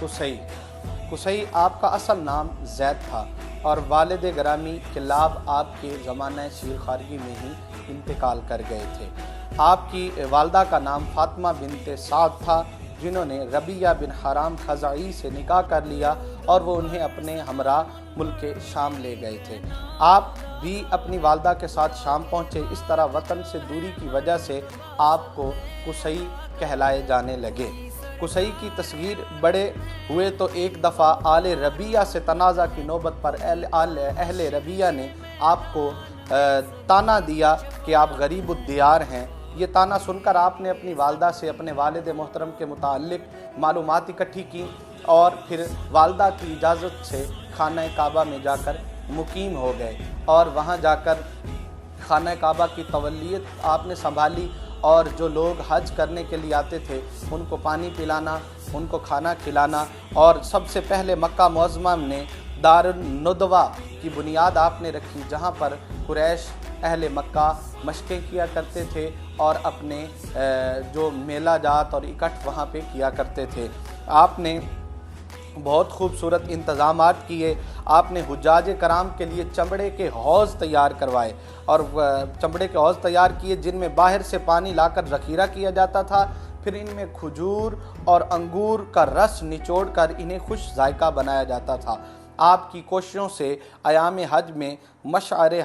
कुसई। कुसई आपका असल नाम जैद था और वालिद ग्रामी किलाब आपके ज़माना शीर खारगी में ही इंतकाल कर गए थे। आपकी वालदा का नाम फातिमा बिनते साद था, जिन्होंने रबिया बिन हराम खज़ाई से निकाह कर लिया और वो उन्हें अपने हमरा मुल्क शाम ले गए थे। आप भी अपनी वालदा के साथ शाम पहुँचे। इस तरह वतन से दूरी की वजह से आपको कुसई कहलाए जाने लगे। कुसई की तस्वीर बड़े हुए तो एक दफ़ा आले रबिया से तनाज़ा की नौबत पर अहले रबिया ने आपको ताना दिया कि आप गरीबुद्दियार हैं। ये ताना सुनकर आपने अपनी वालदा से अपने वालिद मोहतरम के मुताल्लिक मालूमात इकट्ठी की और फिर वालदा की इजाज़त से खाना काबा में जाकर मुकीम हो गए और वहाँ जाकर खाना काबा की तवल्लियत आपने संभाली और जो लोग हज करने के लिए आते थे उनको पानी पिलाना, उनको खाना खिलाना और सबसे पहले मक्का मुअज़्ज़मा में दारुन नदवा की बुनियाद आपने रखी, जहाँ पर कुरैश अहले मक्का मशक़ें किया करते थे और अपने जो मेला जात और इकट्ठ वहाँ पे किया करते थे। आपने बहुत खूबसूरत इंतज़ामात किए। आपने हुज्जाज कराम के लिए चमड़े के हौज़ तैयार करवाए और चमड़े के हौज़ तैयार किए जिनमें बाहर से पानी लाकर ज़ख़ीरा किया जाता था, फिर इनमें खजूर और अंगूर का रस निचोड़ कर इन्हें खुश जायका बनाया जाता था। आपकी कोशिशों से अयाम हज में मशअरे